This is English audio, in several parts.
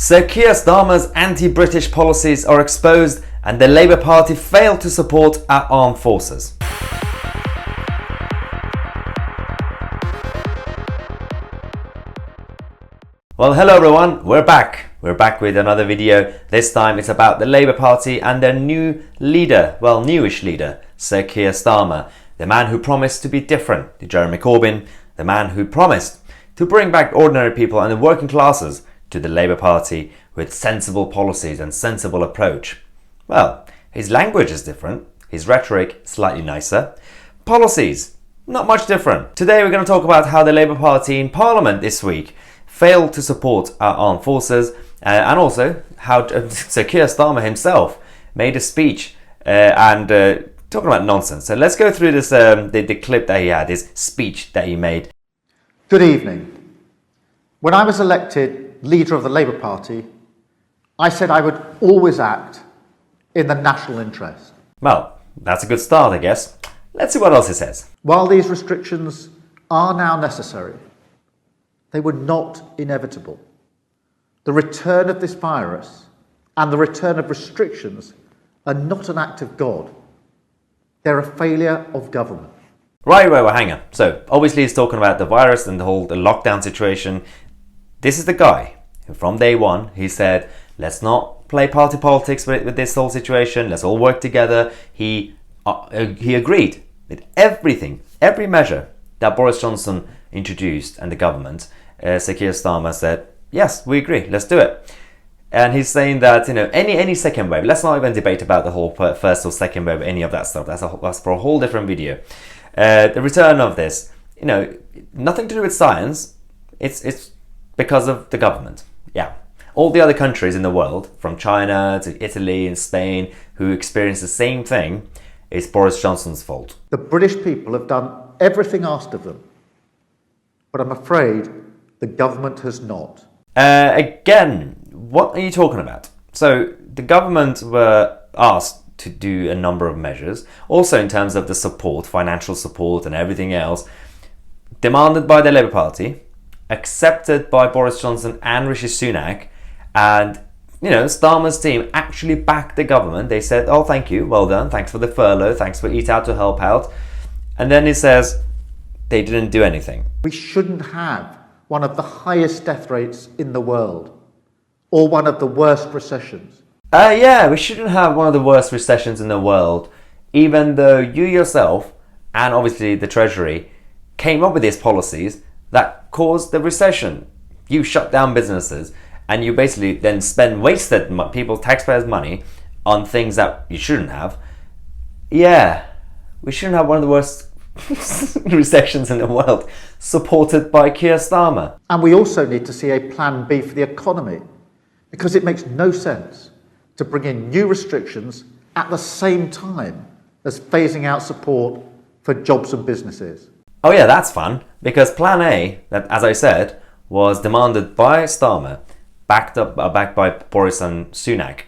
Sir Keir Starmer's anti-British policies are exposed and the Labour Party failed to support our armed forces. Well, hello everyone, we're back. We're back with another video. This time it's about the Labour Party and their new leader, well, newish leader, Sir Keir Starmer, the man who promised to be different to Jeremy Corbyn, the man who promised to bring back ordinary people and the working classes to the Labour Party with sensible policies and sensible approach. Well, his language is different, his rhetoric slightly nicer, policies not much different. Today we're going to talk about how the Labour Party in Parliament this week failed to support our armed forces and also how Sir Keir Starmer himself made a speech and talking about nonsense. So let's go through this the clip that he had, his speech that he made. Good evening. When I was elected leader of the Labour Party, I said I would always act in the national interest. Well, that's a good start, I guess. Let's see what else he says. While these restrictions are now necessary, they were not inevitable. The return of this virus and the return of restrictions are not an act of God. They're a failure of government. Right, hang on. So, obviously he's talking about the virus and the lockdown situation. This is the guy who from day one, he said, let's not play party politics with this whole situation. Let's all work together. He agreed with everything, every measure that Boris Johnson introduced and the government. Sir Keir Starmer said, yes, we agree, let's do it. And he's saying that, you know, any second wave, let's not even debate about the whole first or second wave, any of that stuff. That's for a whole different video. The return of this, you know, nothing to do with science. It's because of the government. Yeah. All the other countries in the world, from China to Italy and Spain, who experience the same thing, it's Boris Johnson's fault. The British people have done everything asked of them, but I'm afraid the government has not. Again, what are you talking about? So the government were asked to do a number of measures, also in terms of the support, financial support and everything else, demanded by the Labour Party, accepted by Boris Johnson and Rishi Sunak, and you know, Starmer's team actually backed the government. They said, oh, thank you, well done, thanks for the furlough, thanks for Eat Out to help out. And then he says they didn't do anything. We shouldn't have one of the highest death rates in the world, or one of the worst recessions. Yeah, we shouldn't have one of the worst recessions in the world, even though you yourself, and obviously the Treasury, came up with these policies that caused the recession. You shut down businesses, and you basically then wasted people's taxpayers' money on things that you shouldn't have. Yeah, we shouldn't have one of the worst recessions in the world, supported by Keir Starmer. And we also need to see a plan B for the economy, because it makes no sense to bring in new restrictions at the same time as phasing out support for jobs and businesses. Oh yeah, that's fun, because plan A, that as I said, was demanded by Starmer, backed by Boris and Sunak.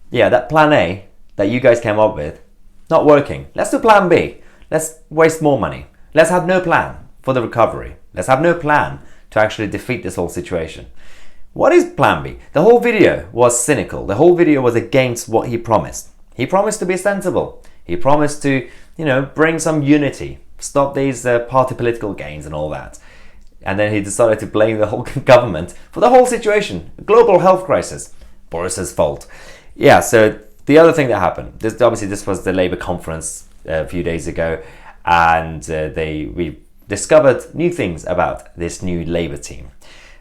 Yeah, that plan A that you guys came up with, not working. Let's do plan B. Let's waste more money. Let's have no plan for the recovery. Let's have no plan to actually defeat this whole situation. What is plan B? The whole video was cynical. The whole video was against what he promised. He promised to be sensible. He promised to, you know, bring some unity, stop these party political gains and all that. And then he decided to blame the whole government for the whole situation. A global health crisis. Boris's fault. Yeah, so the other thing that happened, obviously this was the Labour conference a few days ago, and we discovered new things about this new Labour team.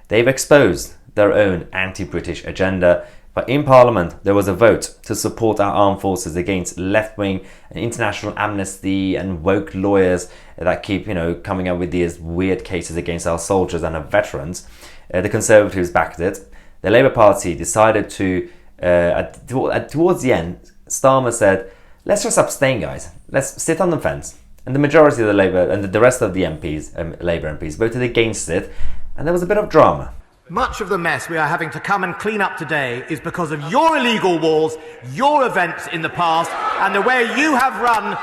They've exposed their own anti-British agenda, but in Parliament there was a vote to support our armed forces against left-wing and international amnesty and woke lawyers that keep, you know, coming up with these weird cases against our soldiers and our veterans. The Conservatives backed it. The Labour Party decided to, towards the end, Starmer said, let's just abstain, guys. Let's sit on the fence. And the majority of the Labour and the rest of the MPs, Labour MPs, voted against it. And there was a bit of drama. Much of the mess we are having to come and clean up today is because of your illegal wars, your events in the past, and the way you have run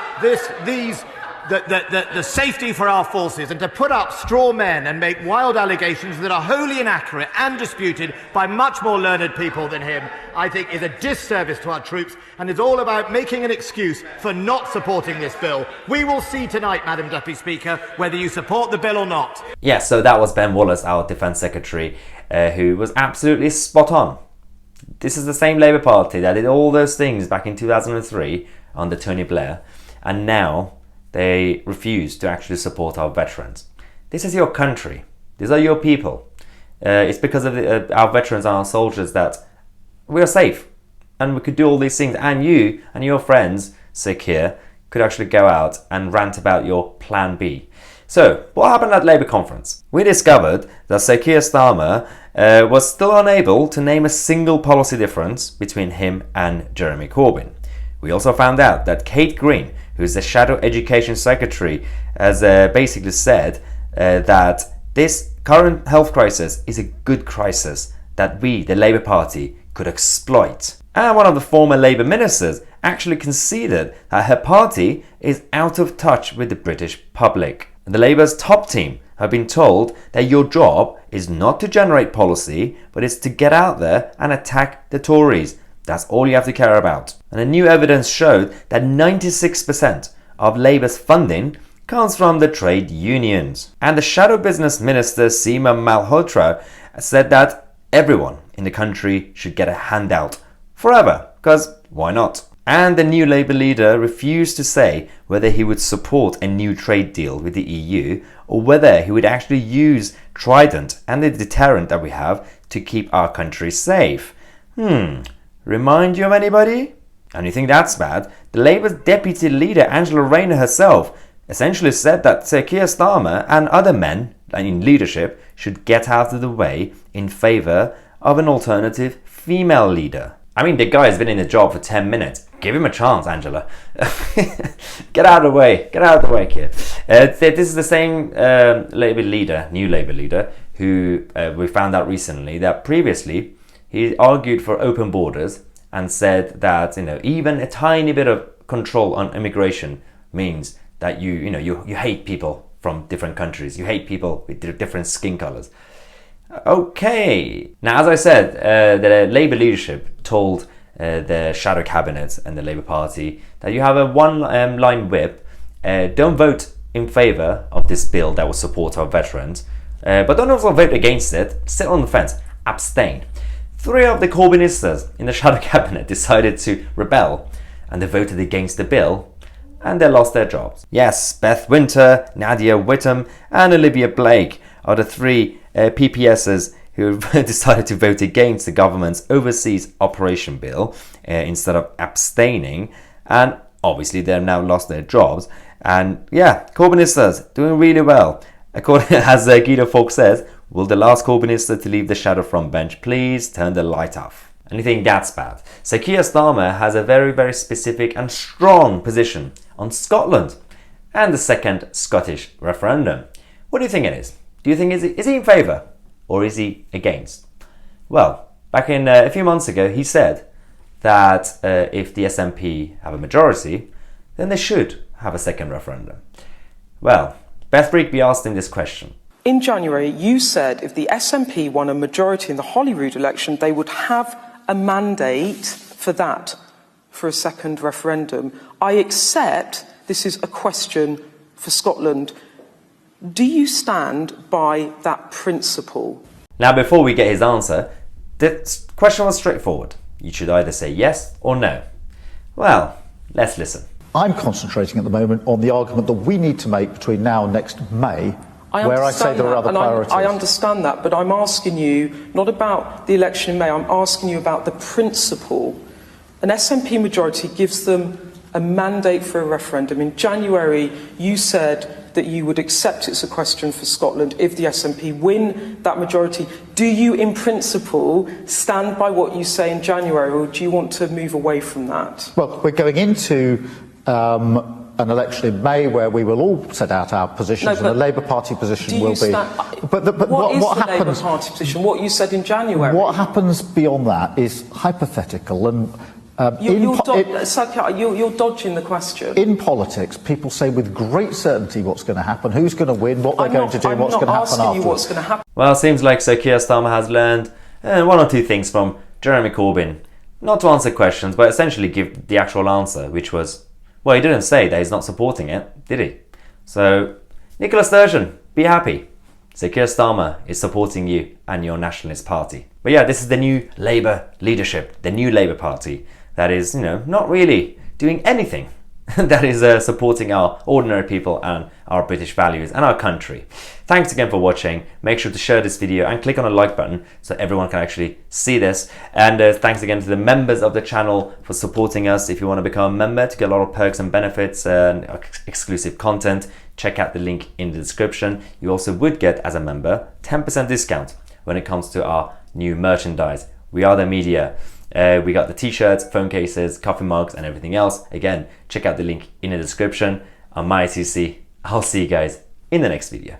these the safety for our forces, and to put up straw men and make wild allegations that are wholly inaccurate and disputed by much more learned people than him, I think is a disservice to our troops and is all about making an excuse for not supporting this bill. We will see tonight, Madam Deputy Speaker, whether you support the bill or not. Yeah, so that was Ben Wallace, our Defence Secretary, who was absolutely spot on. This is the same Labour Party that did all those things back in 2003 under Tony Blair, and now they refuse to actually support our veterans. This is your country. These are your people. It's because of our veterans and our soldiers that we are safe and we could do all these things, and you and your friends, Sir Keir, could actually go out and rant about your Plan B. So, what happened at Labour conference? We discovered that Sir Keir Starmer was still unable to name a single policy difference between him and Jeremy Corbyn. We also found out that Kate Green, who's the Shadow Education Secretary, has basically said that this current health crisis is a good crisis that we, the Labour Party, could exploit. And one of the former Labour ministers actually conceded that her party is out of touch with the British public. And the Labour's top team have been told that your job is not to generate policy, but it's to get out there and attack the Tories. That's all you have to care about. And the new evidence showed that 96% of Labour's funding comes from the trade unions. And the Shadow Business Minister Seema Malhotra said that everyone in the country should get a handout forever, because why not? And the new Labour leader refused to say whether he would support a new trade deal with the EU or whether he would actually use Trident and the deterrent that we have to keep our country safe. Remind you of anybody? And you think that's bad? The Labour's deputy leader, Angela Rayner herself, essentially said that Sir Keir Starmer and other men in leadership should get out of the way in favour of an alternative female leader. I mean, the guy has been in the job for 10 minutes. Give him a chance, Angela. Get out of the way. Get out of the way, kid. This is the same Labour leader, new Labour leader, who we found out recently that previously he argued for open borders and said that even a tiny bit of control on immigration means that you hate people from different countries. You hate people with different skin colours. Okay. Now, as I said, the Labour leadership told the shadow cabinet and the Labour Party that you have a one-line whip. Don't vote in favour of this bill that will support our veterans, but don't also vote against it. Sit on the fence. Abstain. 3 of the Corbynistas in the shadow cabinet decided to rebel, and they voted against the bill, and they lost their jobs. Yes, Beth Winter, Nadia Whittome, and Olivia Blake are the 3 PPSs who decided to vote against the government's overseas operation bill instead of abstaining, and obviously they've now lost their jobs. And yeah, Corbynistas doing really well. According as Guido Fawkes says, will the last Corbynista to leave the shadow front bench please turn the light off? And you think that's bad? So Keir Starmer has a very, very specific and strong position on Scotland and the second Scottish referendum. What do you think it is? Do you think is he in favour or is he against? Well, back in a few months ago, he said that if the SNP have a majority, then they should have a second referendum. Well, Beth Rigby asked him this question. In January, you said if the SNP won a majority in the Holyrood election, they would have a mandate for that, for a second referendum. I accept this is a question for Scotland. Do you stand by that principle? Now, before we get his answer, the question was straightforward. You should either say yes or no. Well, let's listen. I'm concentrating at the moment on the argument that we need to make between now and next May, where I say there are other priorities. I understand that, but I'm asking you not about the election in May, I'm asking you about the principle. An SNP majority gives them a mandate for a referendum. In January, you said that you would accept it's a question for Scotland if the SNP win that majority. Do you, in principle, stand by what you say in January, or do you want to move away from that? Well, we're going into an election in May where we will all set out our positions, and the Labour Party position will be. But what is what the happens? Labour Party position? What you said in January. What happens beyond that is hypothetical, and You're dodging the question. In politics, people say with great certainty what's going to happen, who's going to win, what they're going to do, and what's going to happen afterwards. Well, it seems like Sir Keir Starmer has learned one or two things from Jeremy Corbyn. Not to answer questions, but essentially give the actual answer, which was, well, he didn't say that he's not supporting it, did he? So, Nicola Sturgeon, be happy. Sir Keir Starmer is supporting you and your Nationalist Party. But yeah, this is the new Labour leadership, the new Labour Party that is, not really doing anything that is supporting our ordinary people and our British values and our country. Thanks again for watching. Make sure to share this video and click on the like button so everyone can actually see this. And thanks again to the members of the channel for supporting us. If you want to become a member to get a lot of perks and benefits and exclusive content, check out the link in the description. You also would get, as a member, 10% discount when it comes to our new merchandise. We are the media. We got the t-shirts, phone cases, coffee mugs and everything else. Again, check out the link in the description. I'm MyTC. I'll see you guys in the next video.